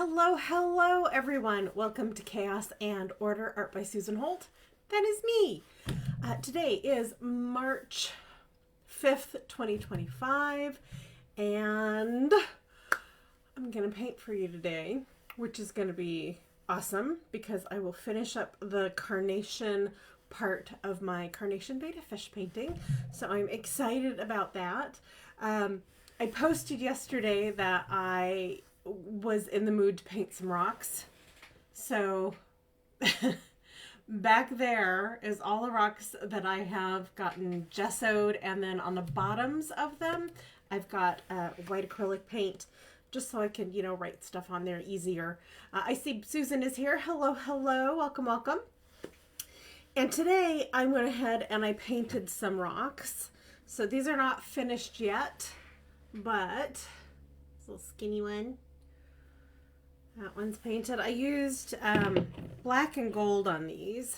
Hello everyone. Welcome to Chaos and Order, Art by Susan Holt. That is me. Today is March 5th, 2025, and I'm going to paint for you today, which is going to be awesome because I will finish up the carnation part of my carnation betta fish painting. So I'm excited about that. I posted yesterday that I was in the mood to paint some rocks. So back there is all the rocks that I have gotten gessoed, and then on the bottoms of them I've got white acrylic paint just so I can, write stuff on there easier. I see Susan is here. Hello, welcome. And today I went ahead and I painted some rocks. So these are not finished yet, but this little skinny one. That one's painted. I used black and gold on these.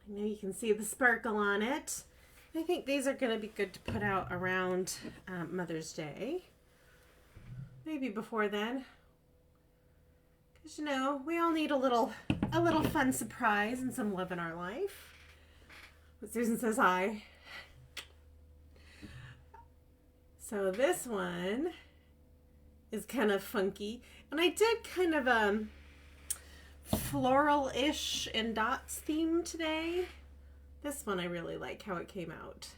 I know you can see the sparkle on it. I think these are going to be good to put out around Mother's Day. Maybe before then. Because, we all need a little fun surprise and some love in our life. But Susan says hi. So this one is kind of funky, and I did kind of a floral-ish and dots theme today. This one I really like how it came out.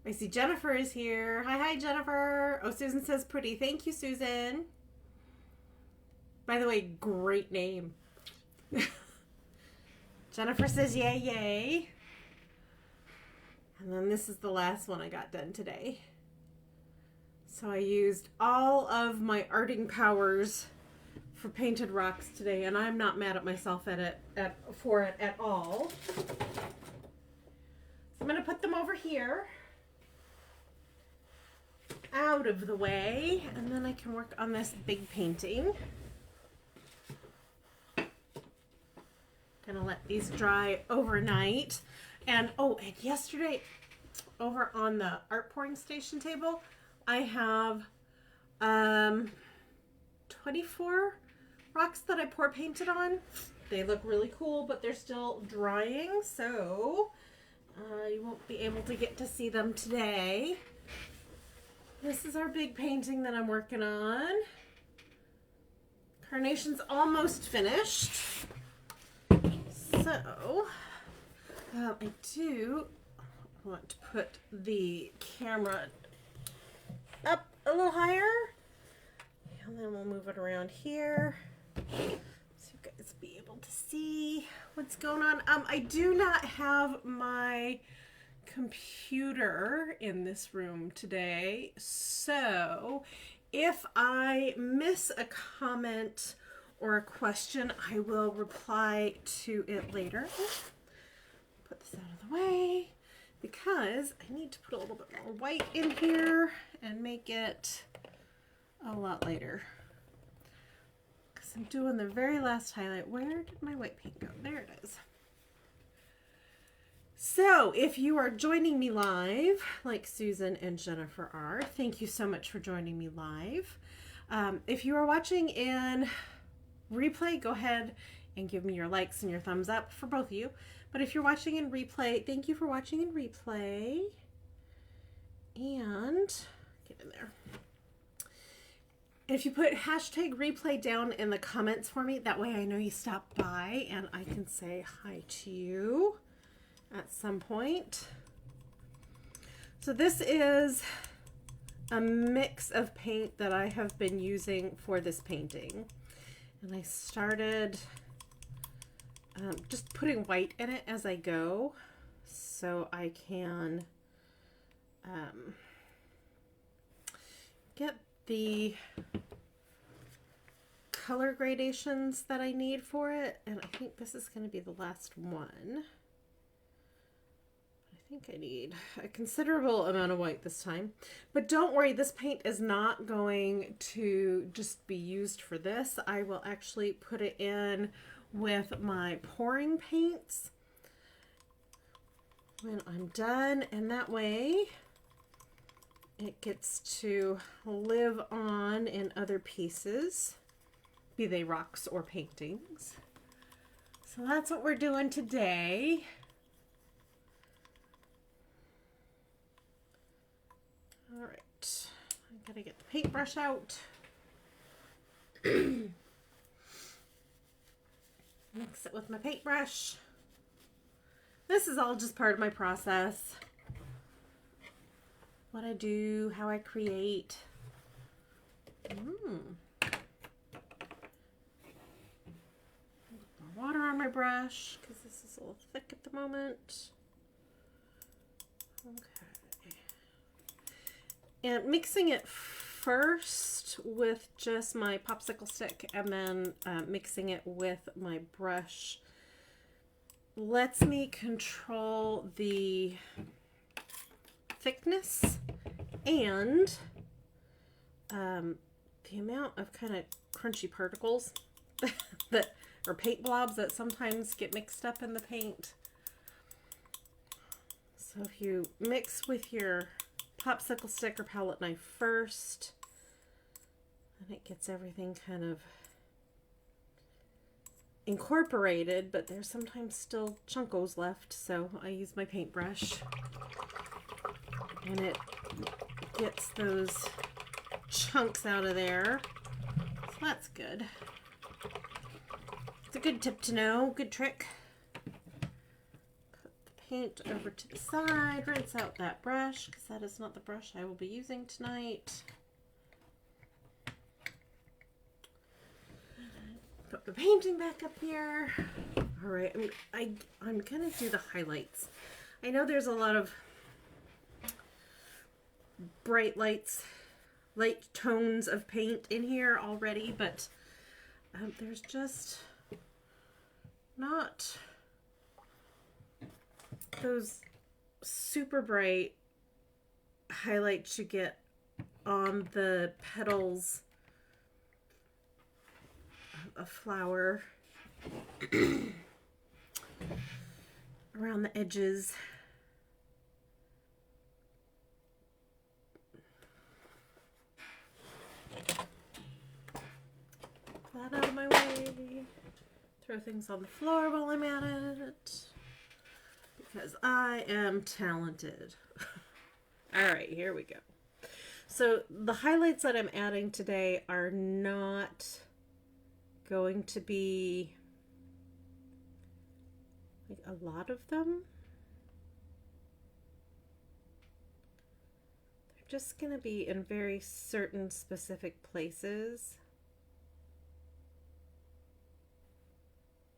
I see Jennifer is here. Hi Jennifer. Oh, Susan says pretty. Thank you, Susan. By the way, great name. Jennifer says yay. And then this is the last one I got done today. So I used all of my arting powers for painted rocks today, and I'm not mad at myself for it at all. So I'm going to put them over here, out of the way, and then I can work on this big painting. Gonna let these dry overnight. And yesterday over on the art pouring station table, I have 24 rocks that I pour painted on. They look really cool, but they're still drying, so you won't be able to get to see them today. This is our big painting that I'm working on. Carnation's almost finished. So I do want to put the camera up a little higher, and then we'll move it around here so you guys be able to see what's going on. I do not have my computer in this room today, so if I miss a comment or a question, I will reply to it later. Put this out of the way because I need to put a little bit more white in here and make it a lot later. Because I'm doing the very last highlight. Where did my white paint go? There it is. So if you are joining me live, like Susan and Jennifer are, thank you so much for joining me live. If you are watching in replay, go ahead and give me your likes and your thumbs up for both of you. But if you're watching in replay, thank you for watching in replay. And get in there. If you put hashtag replay down in the comments for me, that way I know you stopped by and I can say hi to you at some point. So this is a mix of paint that I have been using for this painting. And I started just putting white in it as I go so I can get the color gradations that I need for it. And I think this is going to be the last one. I think I need a considerable amount of white this time. But don't worry, this paint is not going to just be used for this. I will actually put it in with my pouring paints when I'm done, and that way it gets to live on in other pieces, be they rocks or paintings. So that's what we're doing today. All right, I gotta get the paintbrush out. Mix it with my paintbrush. This is all just part of my process. What I do, how I create. Water on my brush because this is a little thick at the moment. Okay. And mixing it first with just my popsicle stick and then mixing it with my brush lets me control the thickness and the amount of kind of crunchy particles that or paint blobs that sometimes get mixed up in the paint. So if you mix with your popsicle stick or palette knife first, then it gets everything kind of incorporated, but there's sometimes still chunkos left, so I use my paintbrush and it gets those chunks out of there. So that's good. It's a good tip to know, good trick. Put the paint over to the side, rinse out that brush because that is not the brush I will be using tonight. Put the painting back up here. All right, I'm gonna do the highlights. I know there's a lot of bright light tones of paint in here already, but there's just not those super bright highlights you get on the petals of a flower around the edges. That out of my way. Throw things on the floor while I'm at it because I am talented. All right, here we go. So the highlights that I'm adding today are not going to be like a lot of them. They're just going to be in very certain specific places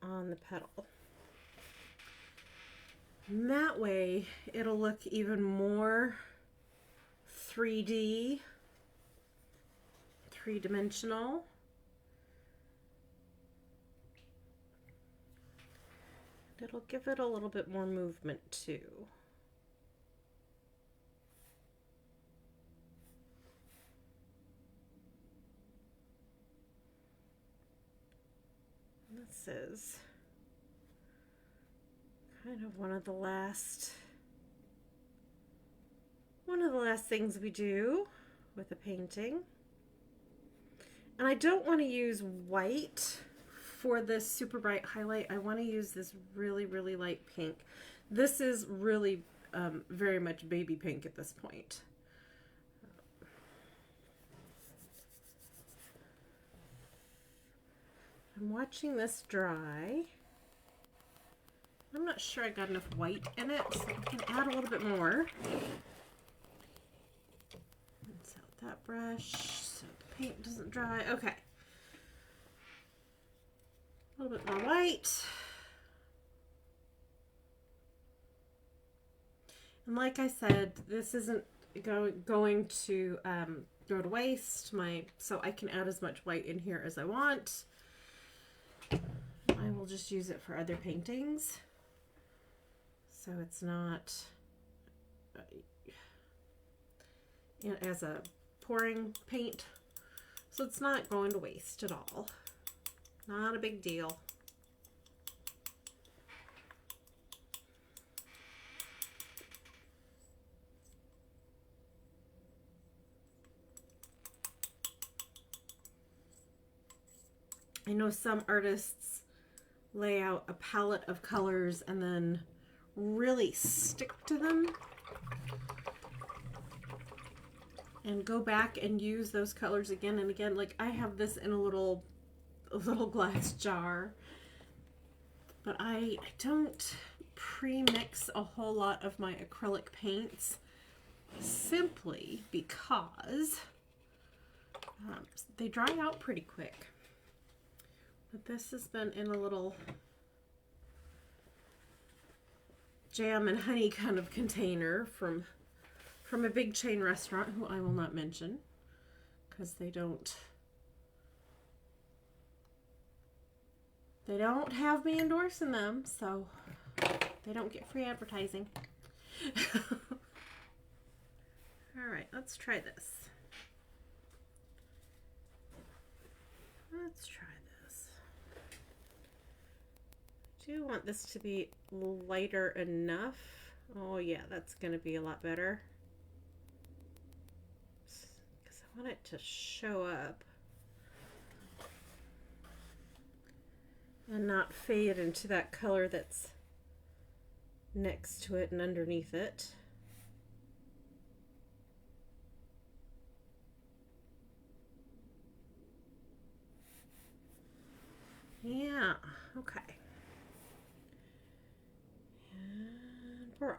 on the petal. And that way it'll look even more 3D, three-dimensional. It'll give it a little bit more movement too. This is kind of one of the last things we do with a painting. And I don't want to use white for this super bright highlight. I want to use this really, really light pink. This is really very much baby pink at this point. I'm watching this dry. I'm not sure I got enough white in it, so I can add a little bit more. Rinse out that brush so the paint doesn't dry. Okay. A little bit more white. And like I said, this isn't going to go to waste. So I can add as much white in here as I want. I will just use it for other paintings. So it's not as a pouring paint. So it's not going to waste at all. Not a big deal. I know some artists lay out a palette of colors and then really stick to them and go back and use those colors again and again. Like I have this in a little glass jar, but I don't pre-mix a whole lot of my acrylic paints simply because they dry out pretty quick. But this has been in a little jam and honey kind of container from a big chain restaurant who I will not mention because they don't have me endorsing them, so they don't get free advertising. All right, let's try this. Let's try this. I do want this to be lighter enough. Oh yeah, that's going to be a lot better. Because I want it to show up and not fade into that color that's next to it and underneath it. Yeah, okay. And we're off.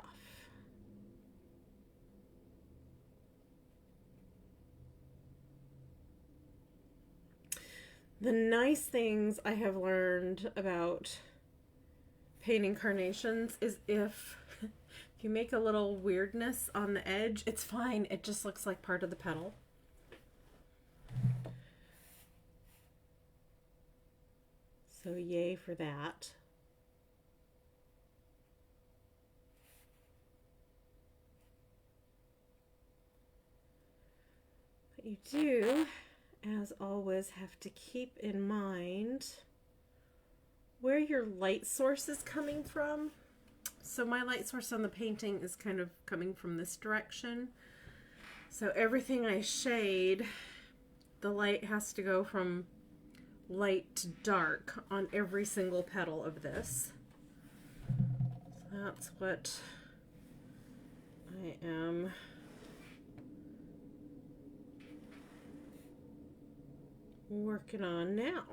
The nice things I have learned about painting carnations is if you make a little weirdness on the edge, it's fine. It just looks like part of the petal. So yay for that. But you do, as always, have to keep in mind where your light source is coming from. So my light source on the painting is kind of coming from this direction. So everything I shade, the light has to go from light to dark on every single petal of this. So that's what I am working on now.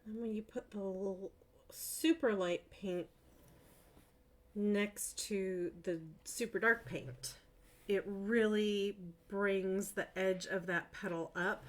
And when you put the little super light paint next to the super dark paint, it really brings the edge of that petal up.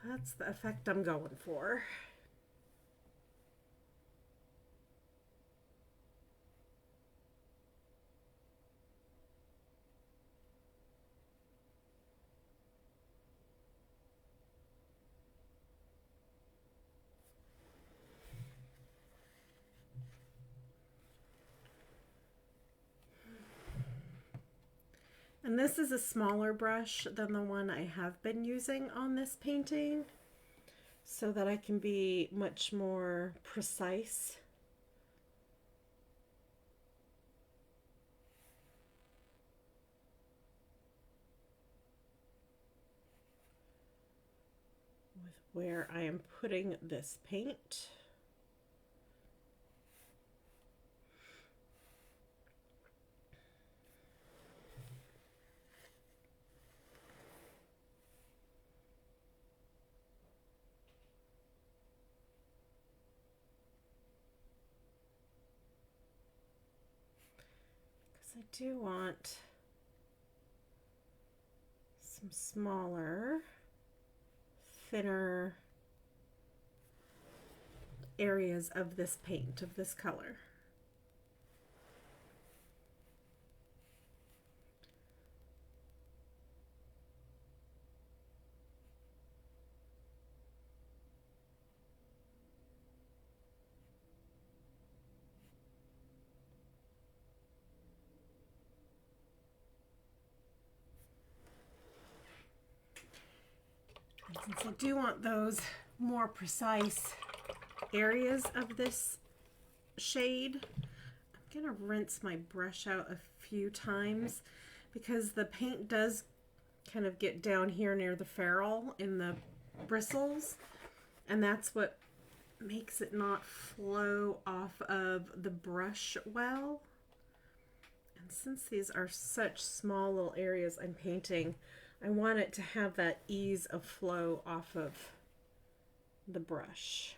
That's the effect I'm going for. And this is a smaller brush than the one I have been using on this painting, so that I can be much more precise. With where I am putting this paint. I do want some smaller thinner areas of this paint, of this color. And since I do want those more precise areas of this shade, I'm going to rinse my brush out a few times because the paint does kind of get down here near the ferrule in the bristles, and that's what makes it not flow off of the brush well. And since these are such small little areas I'm painting, I want it to have that ease of flow off of the brush.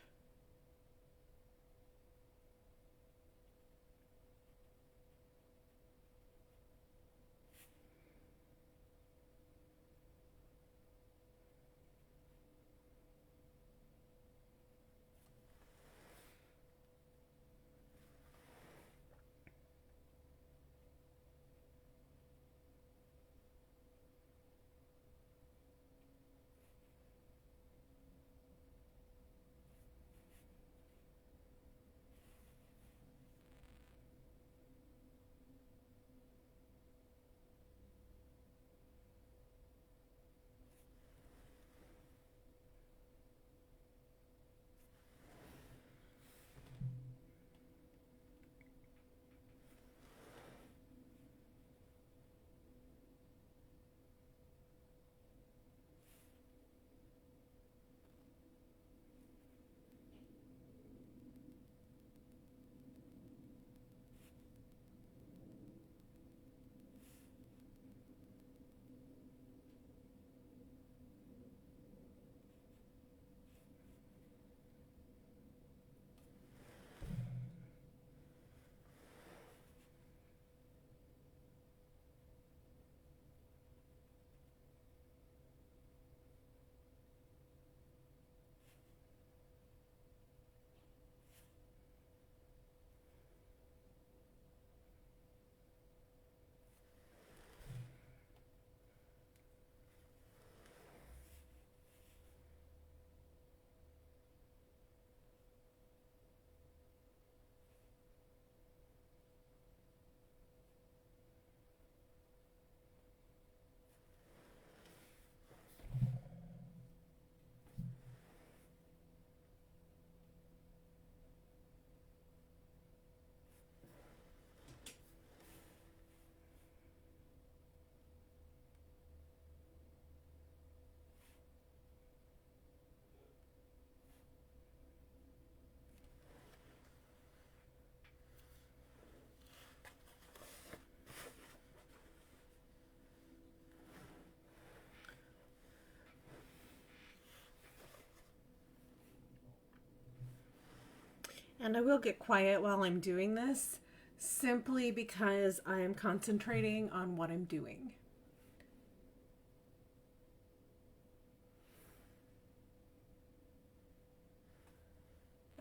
And I will get quiet while I'm doing this, simply because I am concentrating on what I'm doing.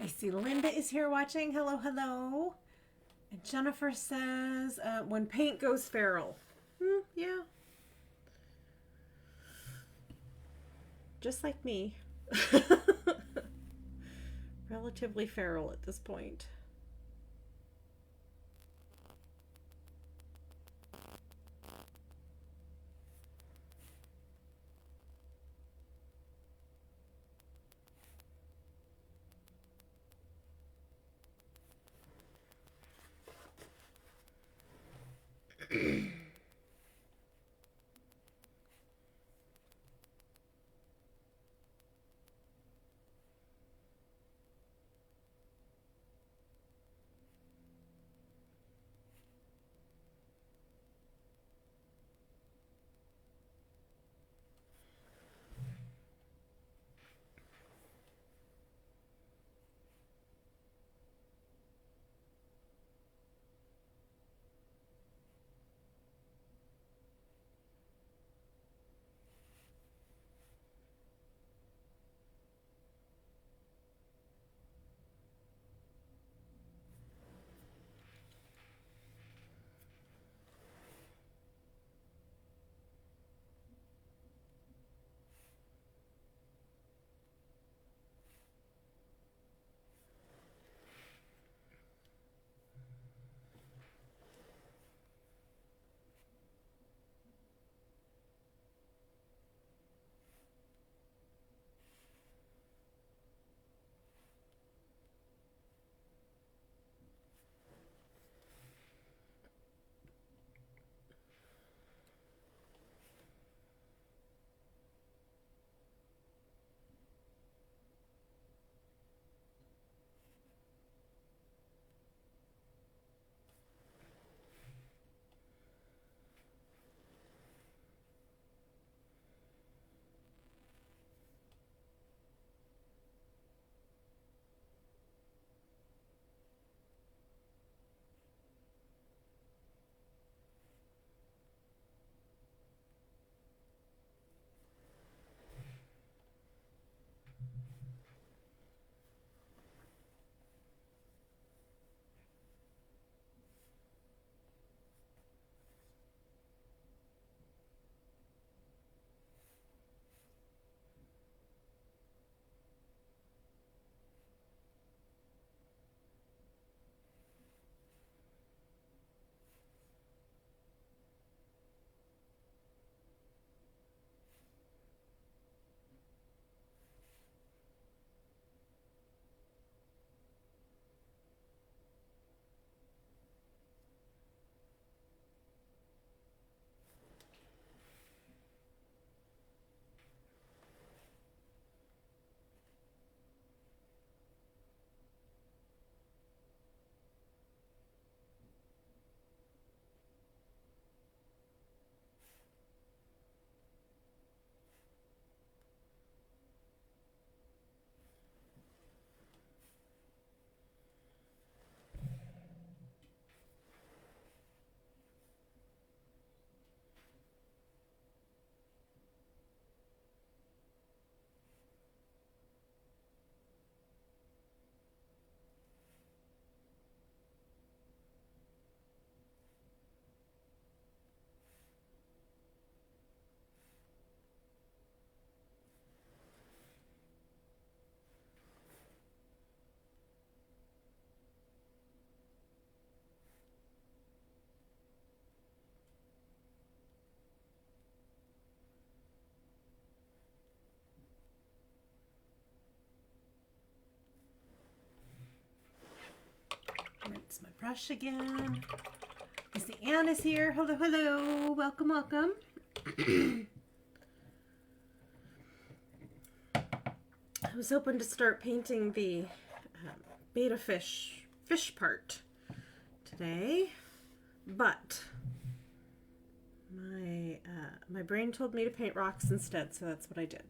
I see Linda is here watching. Hello, hello. And Jennifer says, when paint goes feral. Yeah. Just like me. Relatively feral at this point. brush again. Miss Anne is here. Hello, hello. Welcome, welcome. I was hoping to start painting the betta fish part today, but my brain told me to paint rocks instead, so that's what I did.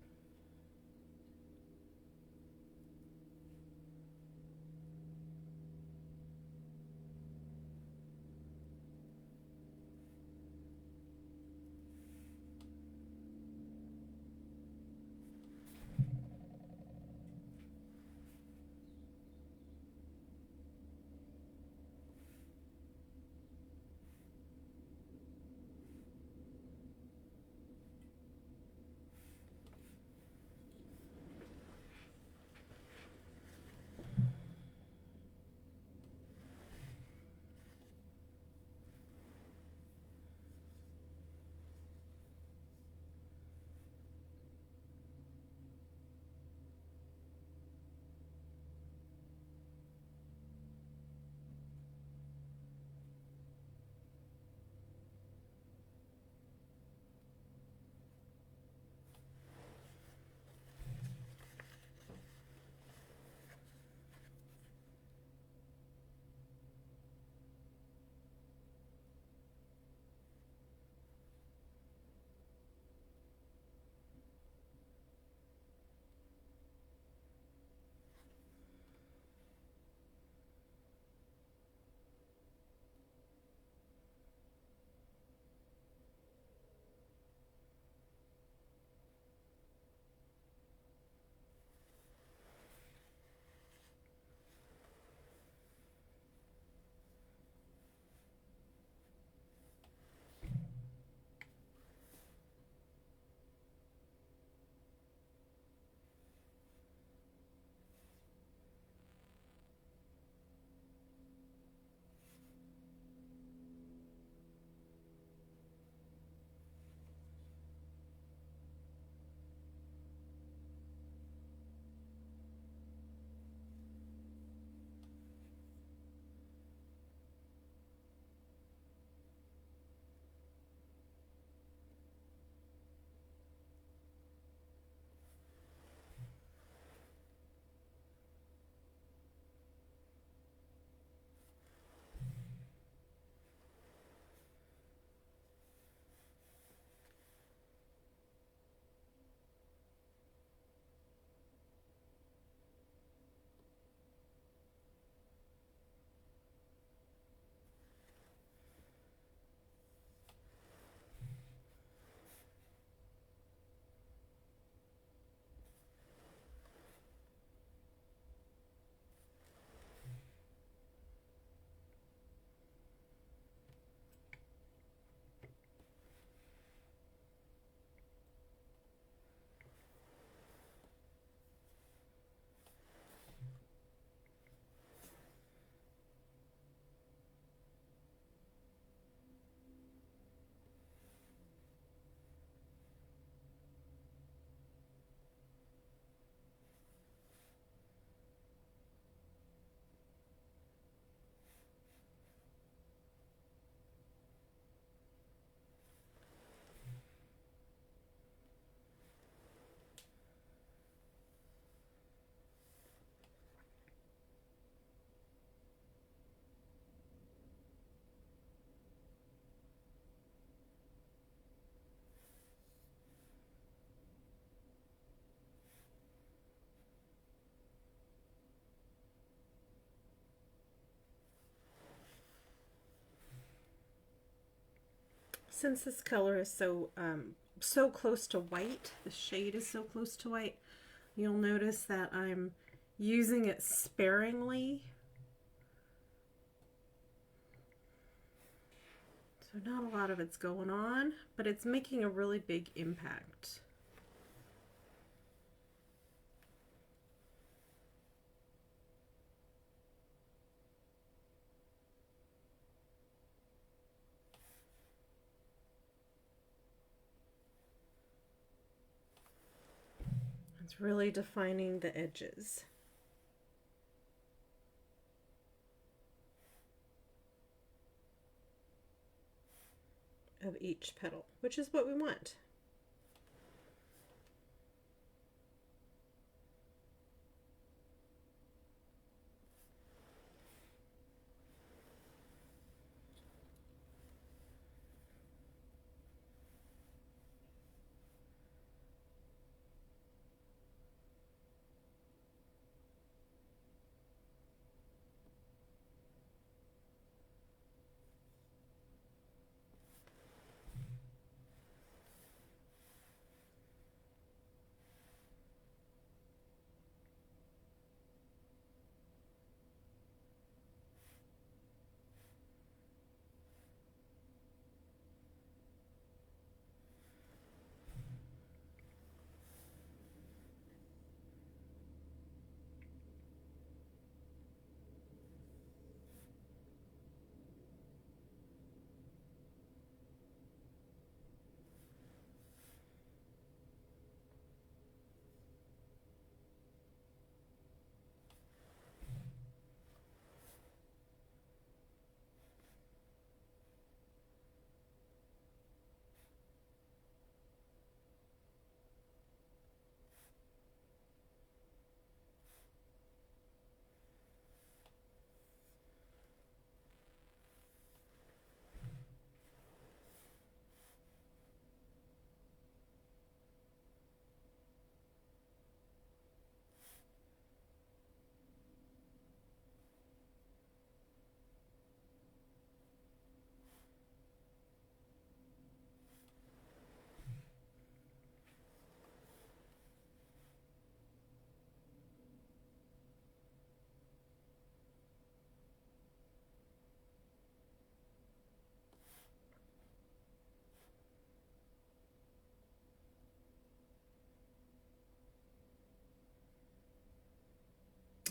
Since this color is so close to white, the shade is so close to white, you'll notice that I'm using it sparingly. So not a lot of it's going on, but it's making a really big impact. It's really defining the edges. of each petal, which is what we want.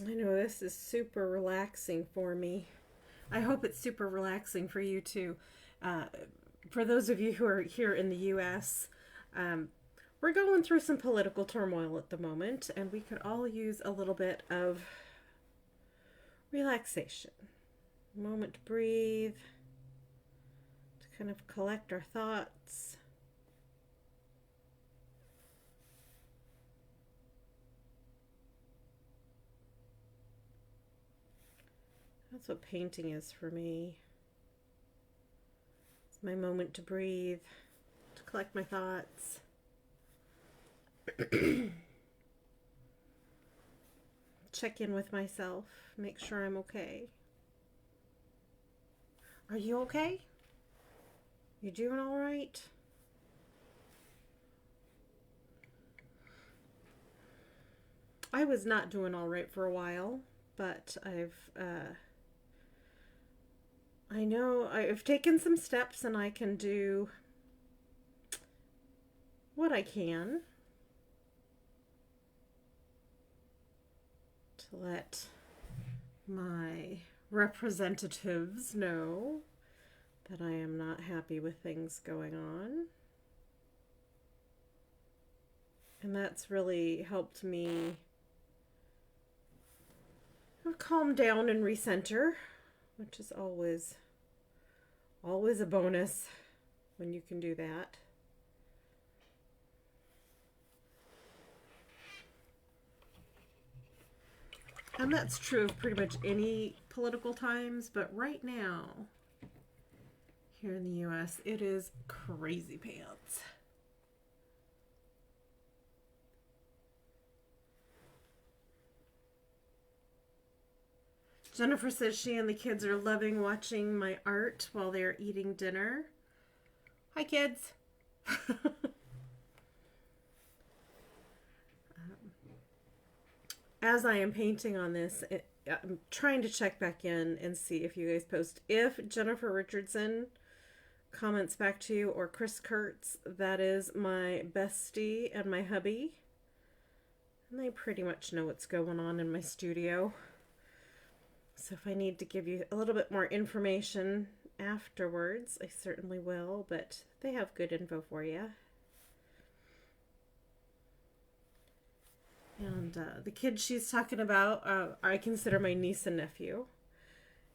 I know this is super relaxing for me. I hope it's super relaxing for you too. Uh, for those of you who are here in the U.S., we're going through some political turmoil at the moment, and we could all use a little bit of relaxation. A moment to breathe, to kind of collect our thoughts. That's what painting is for me. It's my moment to breathe, to collect my thoughts. Check in with myself, make sure I'm okay. Are you okay? You doing all right? I was not doing all right for a while, but I know I've taken some steps and I can do what I can to let my representatives know that I am not happy with things going on. And that's really helped me calm down and recenter, which is always a bonus when you can do that. And that's true of pretty much any political times, but right now, here in the US, it is crazy pants. Jennifer says she and the kids are loving watching my art while they are eating dinner. Hi, kids. As I am painting on this, I'm trying to check back in and see if you guys post. If Jennifer Richardson comments back to you, or Chris Kurtz, that is my bestie and my hubby. And they pretty much know what's going on in my studio. So if I need to give you a little bit more information afterwards, I certainly will, but they have good info for you. And the kids she's talking about, I consider my niece and nephew.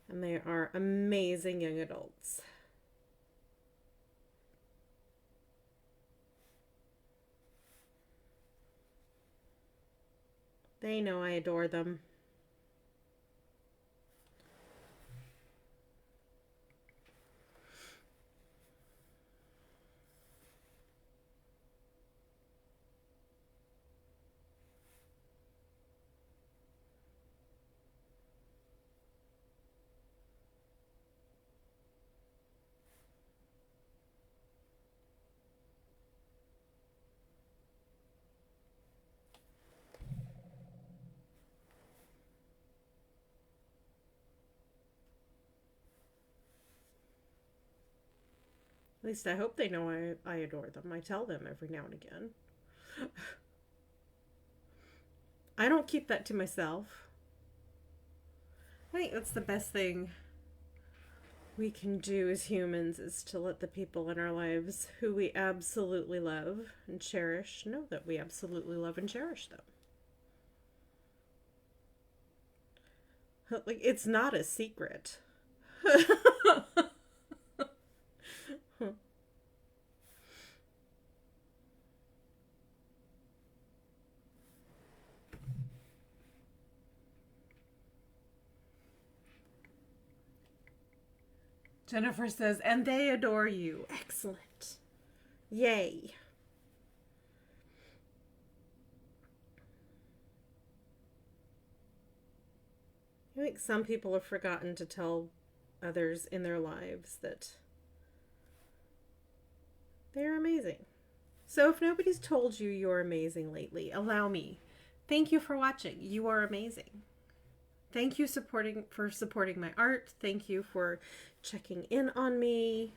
And they are amazing young adults. They know I adore them. At least I hope they know I adore them. I tell them every now and again. I don't keep that to myself. I think that's the best thing we can do as humans, is to let the people in our lives who we absolutely love and cherish know that we absolutely love and cherish them. Like, it's not a secret. Jennifer says, and they adore you. Excellent. Yay. I think some people have forgotten to tell others in their lives that they're amazing. So if nobody's told you you're amazing lately, allow me. Thank you for watching. You are amazing. Thank you for supporting my art. Thank you for checking in on me.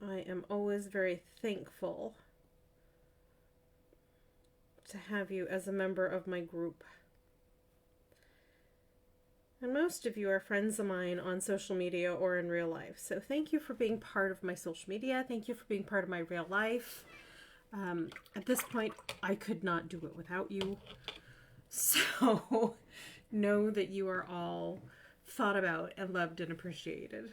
I am always very thankful to have you as a member of my group. And most of you are friends of mine on social media or in real life. So thank you for being part of my social media. Thank you for being part of my real life. At this point, I could not do it without you. So know that you are all thought about and loved and appreciated.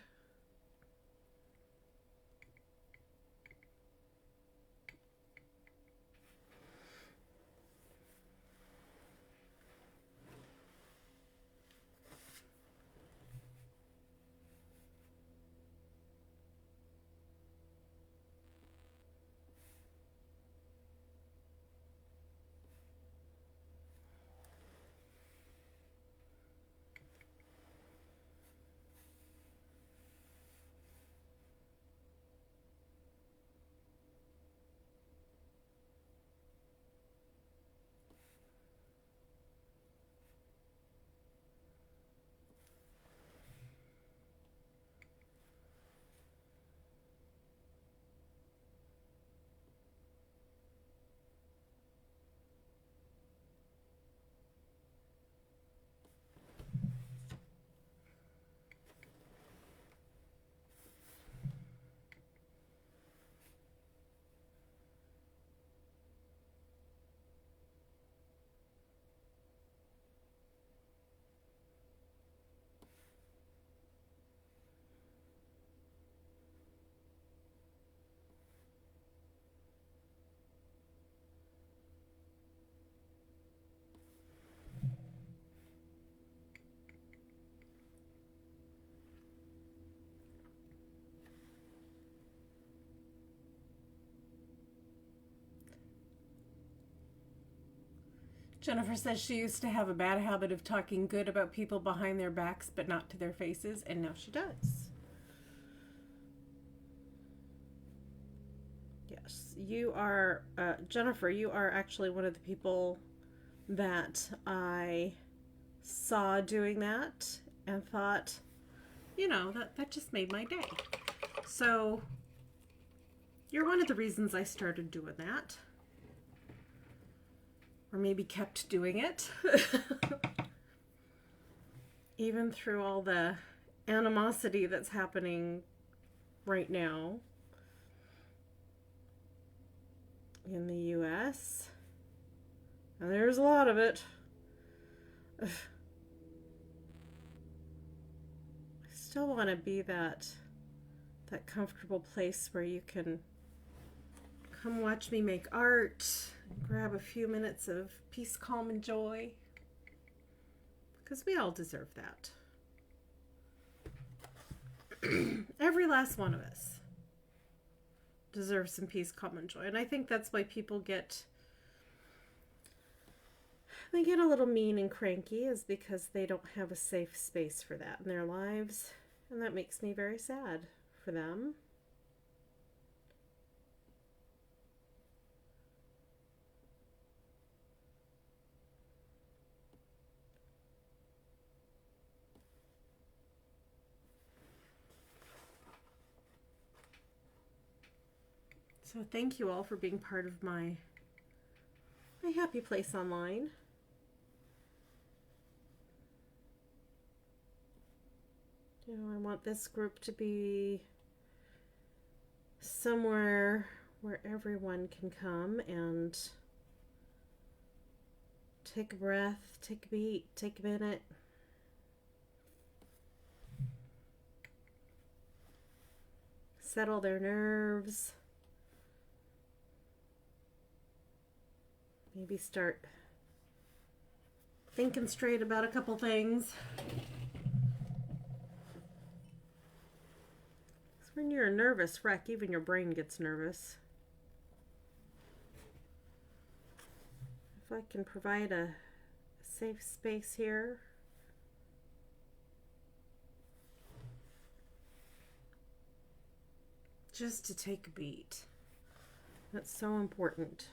Jennifer says she used to have a bad habit of talking good about people behind their backs, but not to their faces, and now she does. Yes, you are, Jennifer, you are actually one of the people that I saw doing that and thought, you know, that just made my day. So you're one of the reasons I started doing that. Or maybe kept doing it. Even through all the animosity that's happening right now in the US. And there's a lot of it. I still want to be that comfortable place where you can Come watch me make art. Grab a few minutes of peace, calm, and joy. Because we all deserve that. Every last one of us deserves some peace, calm, and joy. And I think that's why people get a little mean and cranky, is because they don't have a safe space for that in their lives. And that makes me very sad for them. So thank you all for being part of my happy place online. I want this group to be somewhere where everyone can come and take a breath, take a beat, take a minute. Settle their nerves. Maybe start thinking straight about a couple things. When you're a nervous wreck, even your brain gets nervous. If I can provide a safe space here. Just to take a beat. That's so important.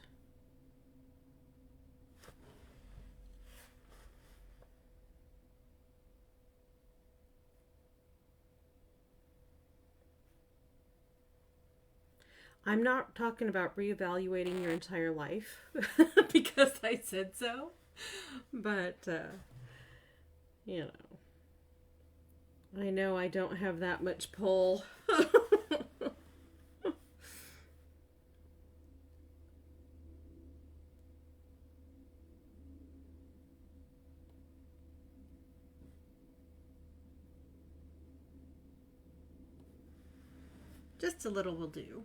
I'm not talking about reevaluating your entire life because I said so, but, I know I don't have that much pull. Just a little will do.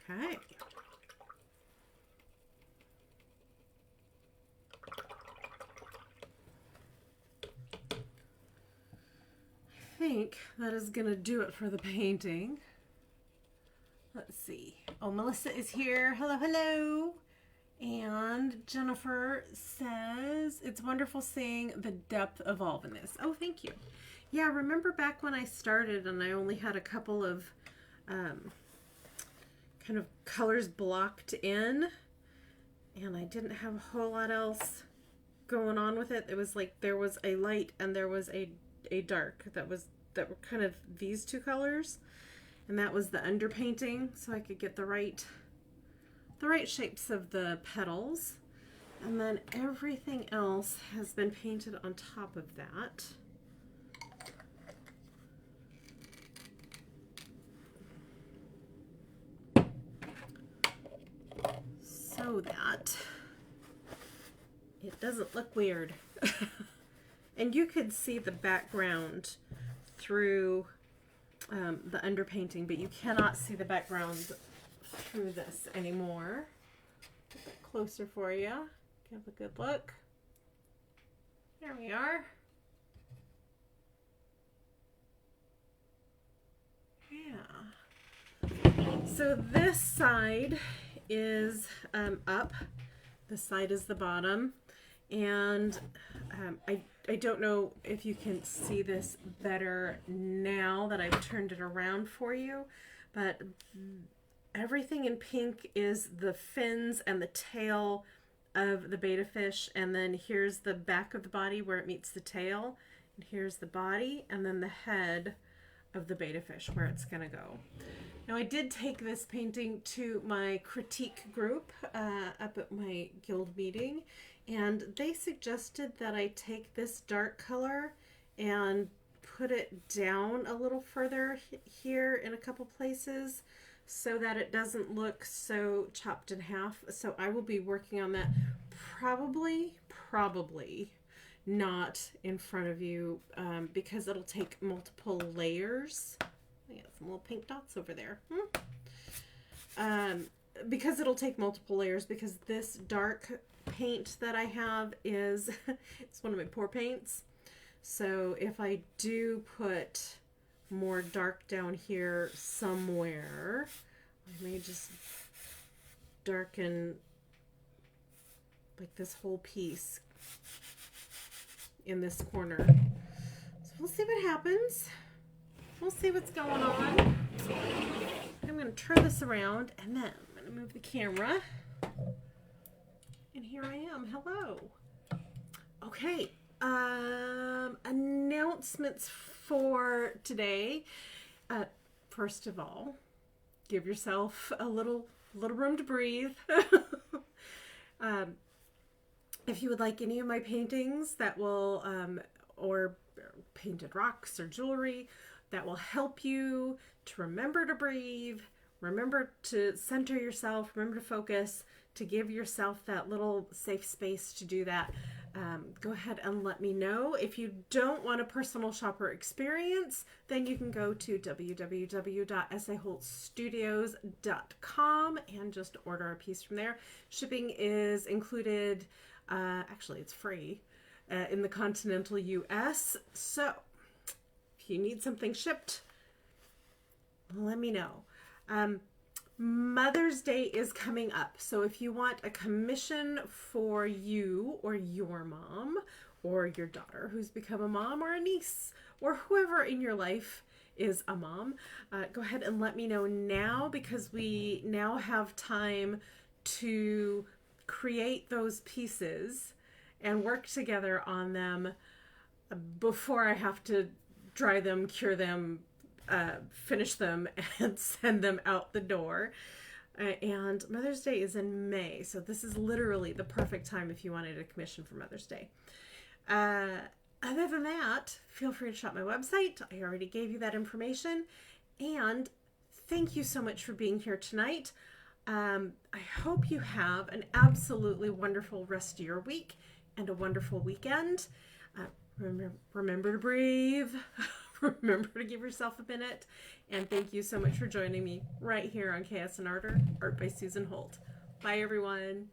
Okay. I think that is going to do it for the painting. Let's see. Oh, Melissa is here. Hello, hello. And Jennifer says, it's wonderful seeing the depth of all of this. Oh, thank you. Yeah, remember back when I started and I only had a couple of kind of colors blocked in, and I didn't have a whole lot else going on with it. It was like there was a light and there was a dark that were kind of these two colors, and that was the underpainting, so I could get the right shapes of the petals. And then everything else has been painted on top of that. So that it doesn't look weird. And you could see the background through the underpainting, but you cannot see the background through this anymore. Get that closer for you. Give a good look. There we are. Yeah. So this side is up. This side is the bottom. And I don't know if you can see this better now that I've turned it around for you, but everything in pink is the fins and the tail of the betta fish, and then here's the back of the body where it meets the tail, and here's the body, and then the head of the betta fish where it's gonna go. Now, I did take this painting to my critique group up at my guild meeting, and they suggested that I take this dark color and put it down a little further here in a couple places so that it doesn't look so chopped in half. So I will be working on that, probably not in front of you, because it'll take multiple layers. I got some little pink dots over there. Because it'll take multiple layers, because this dark paint that I have is it's one of my pour paints. So if I do put more dark down here somewhere, I may just darken like this whole piece in this corner. So we'll see what happens. We'll see what's going on. I'm going to turn this around, and then I'm going to move the camera. And here I am. Hello. Okay. Announcements for today. First of all, give yourself a little room to breathe. If you would like any of my paintings that will, or painted rocks or jewelry that will help you to remember to breathe, remember to center yourself, remember to focus, to give yourself that little safe space to do that, go ahead and let me know. If you don't want a personal shopper experience, then you can go to www.saholtstudios.com and just order a piece from there. Shipping is included, actually it's free, in the continental US. So if you need something shipped, let me know. Mother's Day is coming up, so if you want a commission for you or your mom or your daughter who's become a mom, or a niece, or whoever in your life is a mom, go ahead and let me know now, because we now have time to create those pieces and work together on them before I have to dry them, cure them, finish them, and send them out the door. And Mother's Day is in May, so this is literally the perfect time if you wanted a commission for Mother's Day. Other than that, feel free to shop my website. I already gave you that information. And thank you so much for being here tonight. I hope you have an absolutely wonderful rest of your week and a wonderful weekend. Remember to breathe. remember to give yourself a minute. And thank you so much for joining me right here on Chaos and Art by Susan Holt. Bye, everyone.